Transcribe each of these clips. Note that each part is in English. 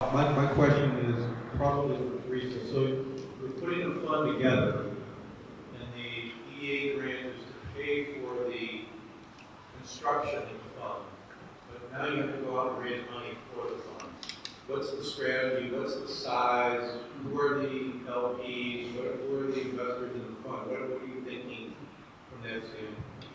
My question is probably for Teresa. So we're putting a fund together, and the EA grant is to pay for the construction of the fund. But now you have to go out and raise money for the fund. What's the strategy? What's the size? Who are the LPs? Who are the investors in the fund? What are you thinking from that standpoint?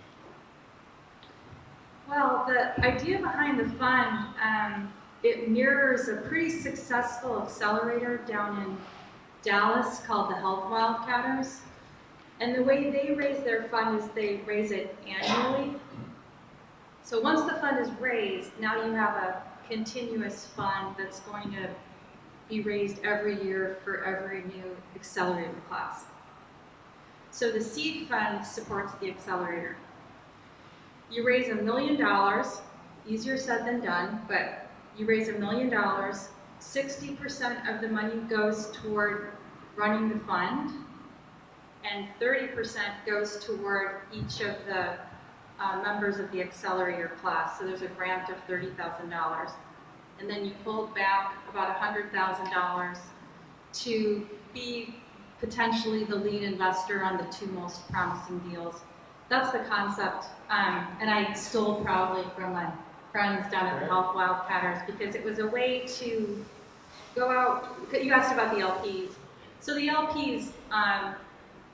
Well, the idea behind the fund, it mirrors a pretty successful accelerator down in Dallas called the Health Wildcatters. And the way they raise their fund is they raise it annually. So once the fund is raised, now you have a continuous fund that's going to be raised every year for every new accelerator class. So the seed fund supports the accelerator. You raise $1 million, easier said than done, but you raise $1 million, 60% of the money goes toward running the fund, and 30% goes toward each of the members of the accelerator class. So there's a grant of $30,000. And then you pull back about $100,000 to be potentially the lead investor on the two most promising deals. That's the concept, and I stole probably from my friends down at the Health Wildcatters because it was a way to go out. You asked about the LPs. So the LPs,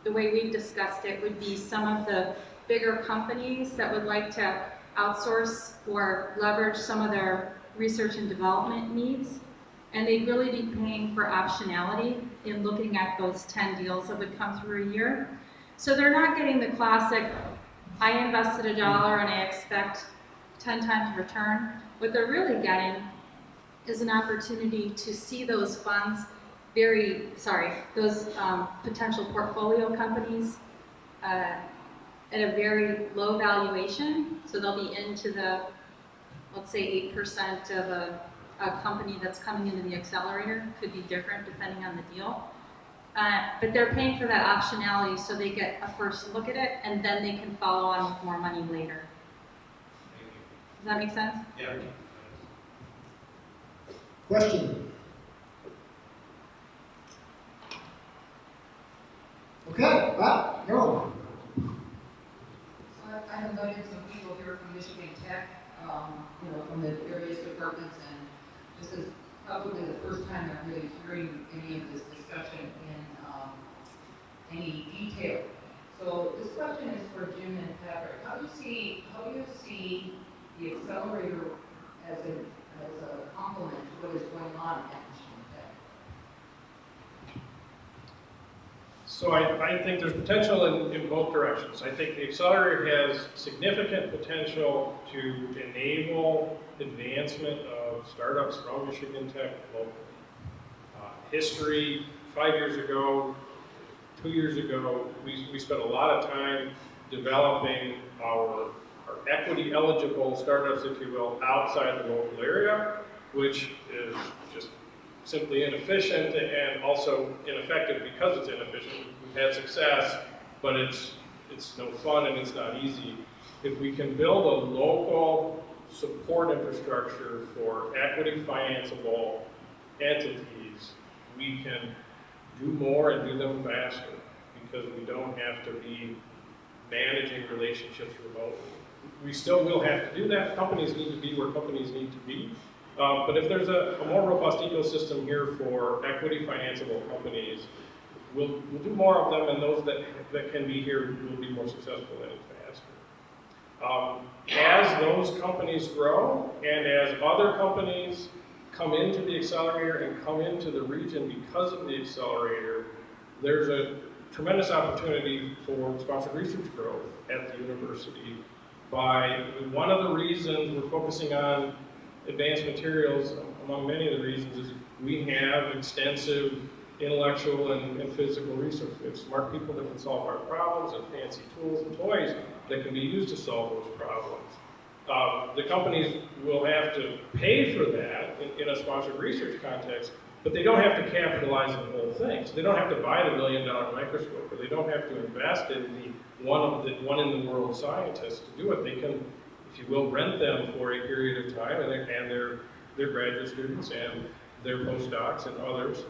the way we've discussed it, would be some of the bigger companies that would like to outsource or leverage some of their research and development needs. And they'd really be paying for optionality in looking at those 10 deals that would come through a year. So they're not getting the classic, I invested $1 and I expect 10 times return. What they're really getting is an opportunity to see those funds those potential portfolio companies at a very low valuation. So they'll be into the, let's say 8% of a company that's coming into the accelerator. Could be different depending on the deal. But they're paying for that optionality so they get a first look at it and then they can follow on with more money later. Does that make sense? Yeah. Question? Okay, Bob, you're on. So I've invited some people here from Michigan Tech, from the various departments, and this is probably the first time I'm really hearing any of this discussion in any detail. So this question is for Jim and Patrick. How do you see the accelerator as a complement to what is going on at Michigan Tech? So I think there's potential in both directions. I think the accelerator has significant potential to enable advancement of startups from Michigan Tech locally. History, 5 years ago, 2 years ago, we spent a lot of time developing our equity eligible startups, if you will, outside the local area, which is just simply inefficient and also ineffective because it's inefficient. We've had success, but it's no fun and it's not easy. If we can build a local support infrastructure for equity financeable entities, we can do more and do them faster because we don't have to be managing relationships remotely. We still will have to do that. Companies need to be where companies need to be. But if there's a more robust ecosystem here for equity financeable companies, we'll do more of them, and those that can be here will be more successful and faster. As those companies grow, and as other companies come into the accelerator and come into the region because of the accelerator, there's a tremendous opportunity for sponsored research growth at the university. One of the reasons we're focusing on advanced materials, among many of the reasons, is we have extensive intellectual and physical research. We have smart people that can solve our problems and fancy tools and toys that can be used to solve those problems. The companies will have to pay for that in a sponsored research context, but they don't have to capitalize the whole thing. So they don't have to buy the $1 million microscope, or they don't have to invest in the one in the world scientist to do it. They can, if you will, rent them for a period of time, and they're graduate students, and their postdocs and others.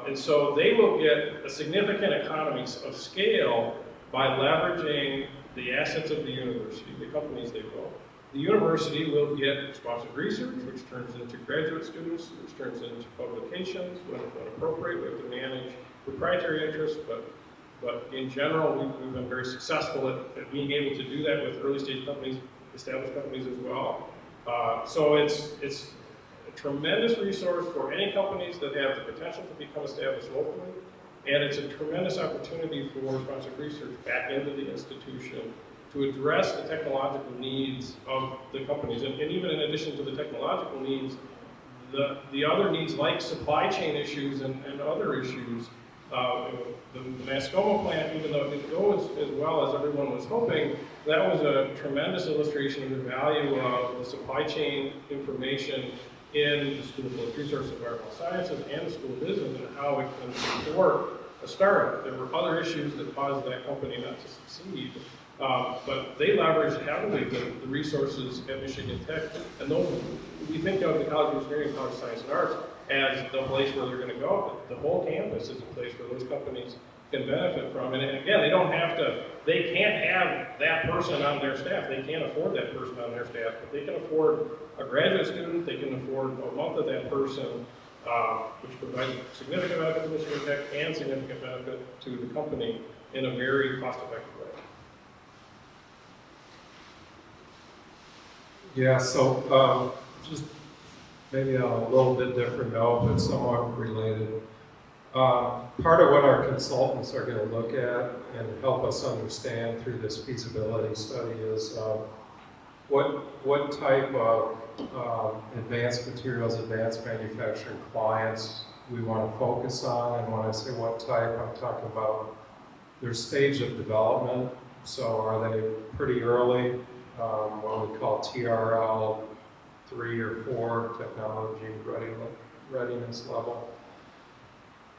And so they will get a significant economies of scale by leveraging the assets of the university, the companies they built. The university will get sponsored research, which turns into graduate students, which turns into publications when appropriate. We have to manage proprietary interests, but in general, we've been very successful at being able to do that with early stage companies, established companies as well. So it's a tremendous resource for any companies that have the potential to become established locally, and it's a tremendous opportunity for sponsored research back into the institution to address the technological needs of the companies. And even in addition to the technological needs, the other needs like supply chain issues and other issues. The Mascoma plant, even though it didn't go as well as everyone was hoping, that was a tremendous illustration of the value of the supply chain information in the School of Public Resources and Environmental Sciences and the School of Business and how it can support a startup. There were other issues that caused that company not to succeed. But they leveraged heavily the resources at Michigan Tech, and those, we think of the College of Engineering, College of Science and Arts as the place where they're going to go. But the whole campus is a place where those companies can benefit from. And again, they can't have that person on their staff. They can't afford that person on their staff, but they can afford a graduate student. They can afford a month of that person, which provides significant benefit to Michigan Tech and significant benefit to the company in a very cost-effective way. Yeah, so just maybe on a little bit different note, but somewhat related. Part of what our consultants are going to look at and help us understand through this feasibility study is what type of advanced materials, advanced manufacturing clients we want to focus on. And when I say what type, I'm talking about their stage of development. So are they pretty early? What we call TRL 3 or 4 technology readiness level,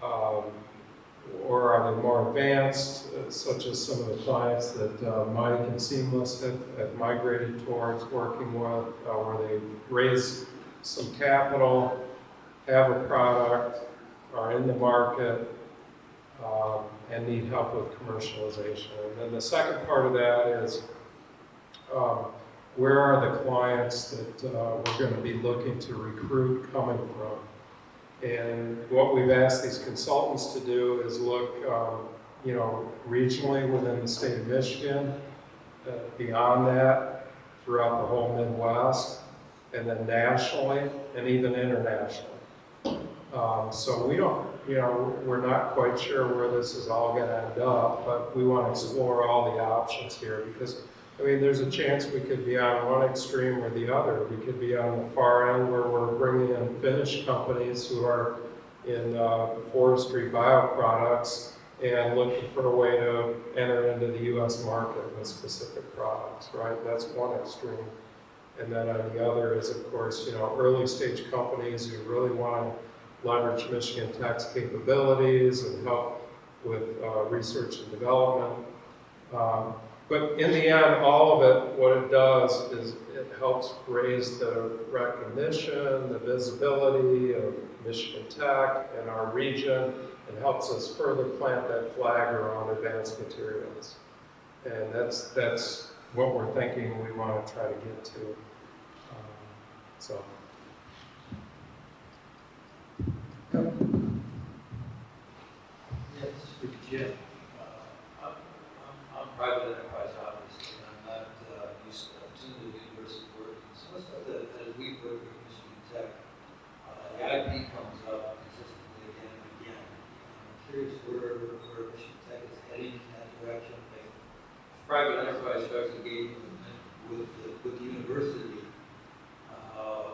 or are they more advanced, such as some of the clients that Mike and Seamless have migrated towards working with, where they raise some capital, have a product, are in the market, and need help with commercialization. And then the second part of that is where are the clients that we're going to be looking to recruit coming from? And what we've asked these consultants to do is look, regionally within the state of Michigan, beyond that, throughout the whole Midwest, and then nationally, and even internationally. So we don't, we're not quite sure where this is all going to end up, but we want to explore all the options here because there's a chance we could be on one extreme or the other. We could be on the far end where we're bringing in Finnish companies who are in forestry bioproducts and looking for a way to enter into the U.S. market with specific products, right? That's one extreme. And then on the other is, of course, early stage companies who really want to leverage Michigan Tech's capabilities and help with research and development. But in the end, all of it, what it does is it helps raise the recognition, the visibility of Michigan Tech and our region, and helps us further plant that flag around advanced materials. And that's what we're thinking we want to try to get to. Yes. Jim, I'm private enterprise, obviously, and I'm not used to the university working. Some of the stuff that as we work with Michigan Tech, the IP comes up consistently again and again. I'm curious where Michigan Tech is heading in that direction. If private enterprise starts engaging with the university,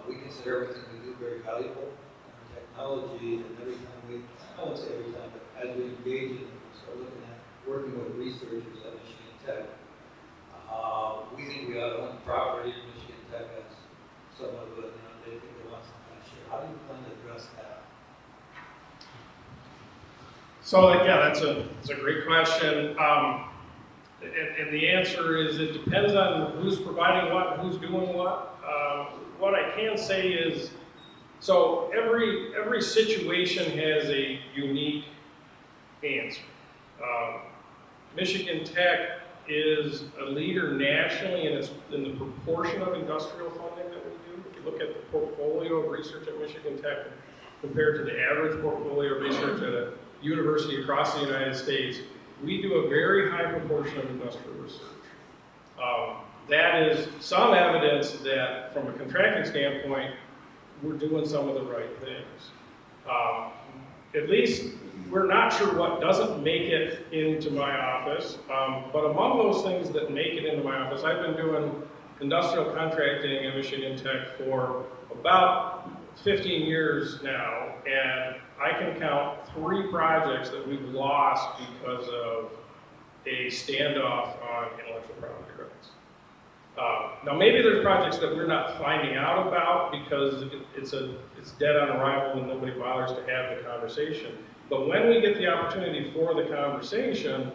we consider everything we do very valuable. Technology, and every time I won't say every time, but as we engage in it, we start looking at working with researchers at Michigan Tech, we think we ought to own property, and Michigan Tech has some of it, they think they want some kind of share. How do you plan to address that? So yeah, that's a great question. And the answer is it depends on who's providing what and who's doing what. What I can say is So every situation has a unique answer. Michigan Tech is a leader nationally in the proportion of industrial funding that we do. If you look at the portfolio of research at Michigan Tech compared to the average portfolio of research at a university across the United States, we do a very high proportion of industrial research. That is some evidence that from a contracting standpoint, we're doing some of the right things. At least we're not sure what doesn't make it into my office, but among those things that make it into my office, I've been doing industrial contracting at Michigan Tech for about 15 years now, and I can count 3 projects that we've lost because of a standoff on intellectual property rights. Now maybe there's projects that we're not finding out about because it's dead on arrival and nobody bothers to have the conversation. But when we get the opportunity for the conversation,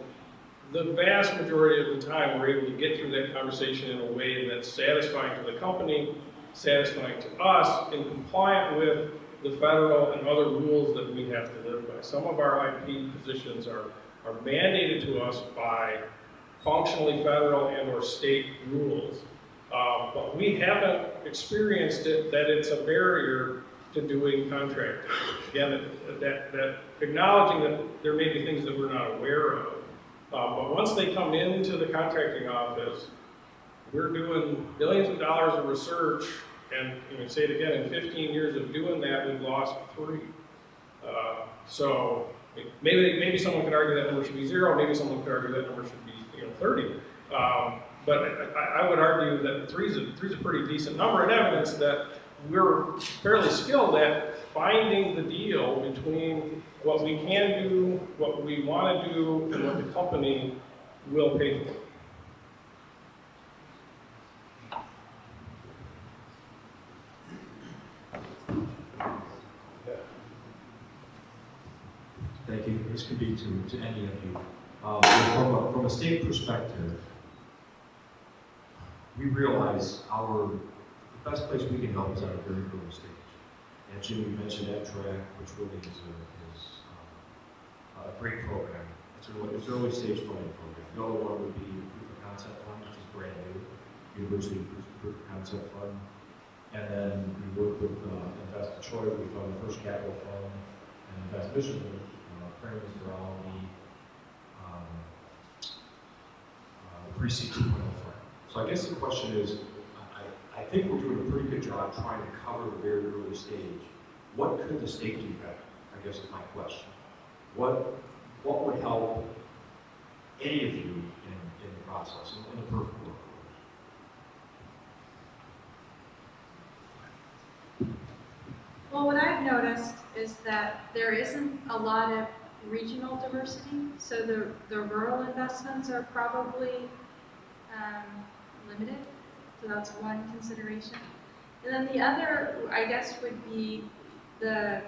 the vast majority of the time we're able to get through that conversation in a way that's satisfying to the company, satisfying to us, and compliant with the federal and other rules that we have to live by. Some of our IP positions are mandated to us by functionally federal and or state rules. But we haven't experienced it that it's a barrier to doing contracting. Again, that acknowledging that there may be things that we're not aware of. But once they come into the contracting office, we're doing billions of dollars of research, and you can say it again, in 15 years of doing that, we've lost 3. So maybe someone could argue that number should be 0, maybe someone could argue that number should be 30. But I would argue that 3 is a pretty decent number, and evidence that we're fairly skilled at finding the deal between what we can do, what we want to do, and what the company will pay for. Thank you. This could be to any of you. From a state perspective, we realize the best place we can help is at a very early stage. And Jim, you mentioned EdTrack, which really is a great program. It's an early stage funding program. The other one would be Proof of Concept Fund, which is brand new, University Proof of Concept Fund. And then we work with Invest Detroit. We fund the First Capital Fund and Invest Michigan. Frames around the Pre-Seed 2.0 frame. So I guess the question is, I think we're doing a pretty good job trying to cover the very early stage. What could the state do better? I guess is my question. What would help any of you in the process, in the perfect world? Well, what I've noticed is that there isn't a lot of regional diversity, so the rural investments are probably limited, so that's one consideration. And then the other, I guess, would be the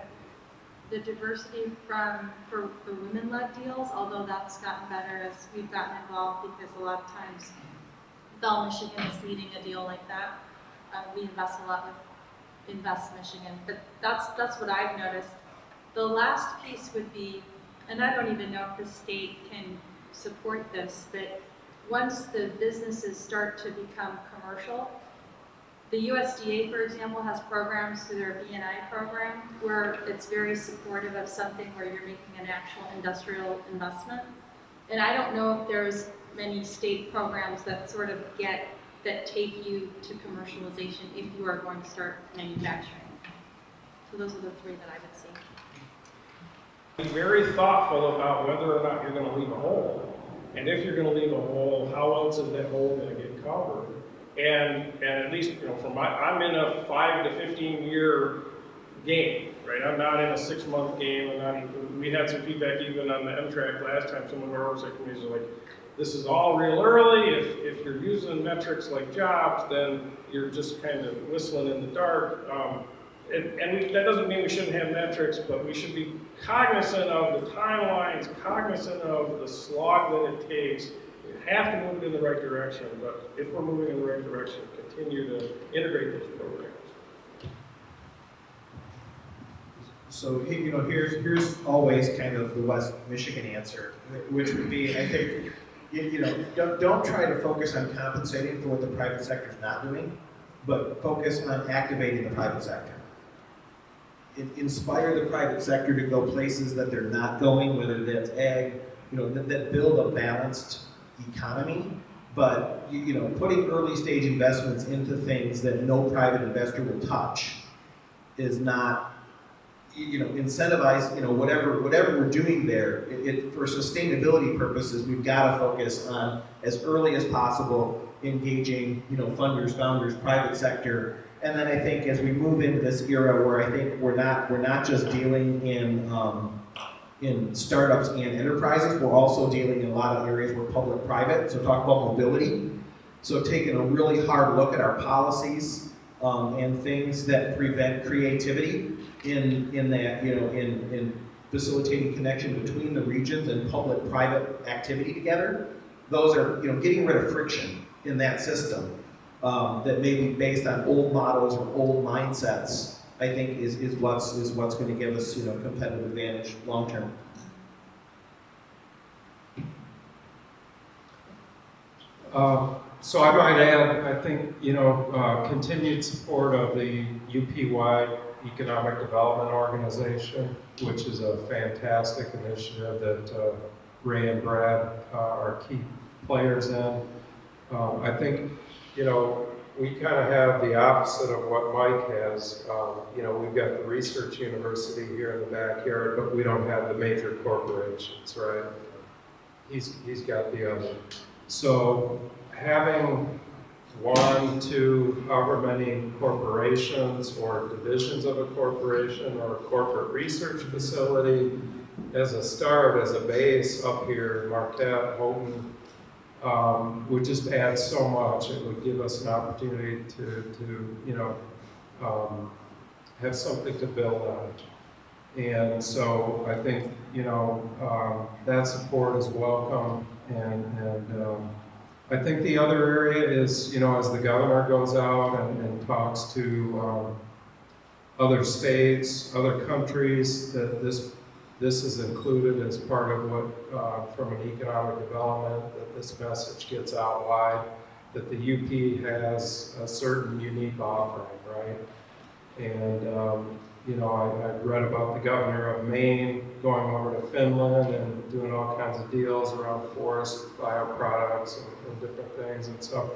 diversity for women-led deals, although that's gotten better as we've gotten involved, because a lot of times Bell Michigan is leading a deal like that. We invest a lot with Invest Michigan, but that's what I've noticed. The last piece would be, and I don't even know if the state can support this, but once the businesses start to become commercial, the USDA, for example, has programs through their B&I program where it's very supportive of something where you're making an actual industrial investment. And I don't know if there's many state programs that sort of that take you to commercialization if you are going to start manufacturing. So those are the 3 that I would see. Be very thoughtful about whether or not you're going to leave a hole. And if you're going to leave a hole, how else is that hole going to get covered? And at least, I'm in a 5 to 15 year game, right? I'm not in a 6-month game. We had some feedback even on the MTRAC last time. Some of our oversight committees are like, this is all real early. If you're using metrics like jobs, then you're just kind of whistling in the dark. That doesn't mean we shouldn't have metrics, but we should be cognizant of the timelines, cognizant of the slog that it takes. We have to move in the right direction, but if we're moving in the right direction, continue to integrate those programs. So, here's always kind of the West Michigan answer, which would be, I think, don't try to focus on compensating for what the private sector is not doing, but focus on activating the private sector. Inspire the private sector to go places that they're not going, whether that's ag, that build a balanced economy. But putting early stage investments into things that no private investor will touch is not, incentivize, whatever we're doing there. For sustainability purposes, we've got to focus on as early as possible engaging, funders, founders, private sector. And then I think as we move into this era where I think we're not just dealing in startups and enterprises, we're also dealing in a lot of areas where public-private. So talk about mobility. So taking a really hard look at our policies and things that prevent creativity in that, in facilitating connection between the regions and public-private activity together. Those are, getting rid of friction in that system that may be based on old models or old mindsets, I think is what's going to give us, competitive advantage long term. So I might add, I think, continued support of the UP-wide Economic Development Organization, which is a fantastic initiative that Ray and Brad are key players in. I think, we kind of have the opposite of what Mike has. We've got the research university here in the backyard, but we don't have the major corporations, right? He's got the other. So having 1, 2, however many corporations or divisions of a corporation or a corporate research facility as a start, as a base up here in Marquette, Houghton, would just add so much. It would give us an opportunity to have something to build on. And so I think, that support is welcome. And I think the other area is, as the governor goes out and talks to other states, other countries, that this is included as part of what, from an economic development, that this message gets out wide, that the UP has a certain unique offering, right? And, I've read about the governor of Maine going over to Finland and doing all kinds of deals around forest bioproducts and different things. And so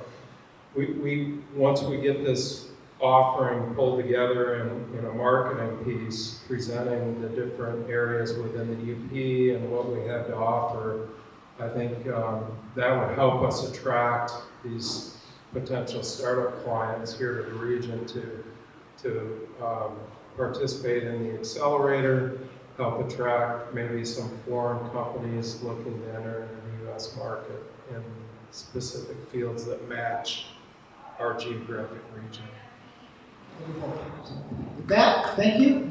we once we get this offering pulled together in a marketing piece, presenting the different areas within the UP and what we have to offer, I think that would help us attract these potential startup clients here to the region to participate in the accelerator, help attract maybe some foreign companies looking to enter into the U.S. market in specific fields that match our geographic region. With that, thank you.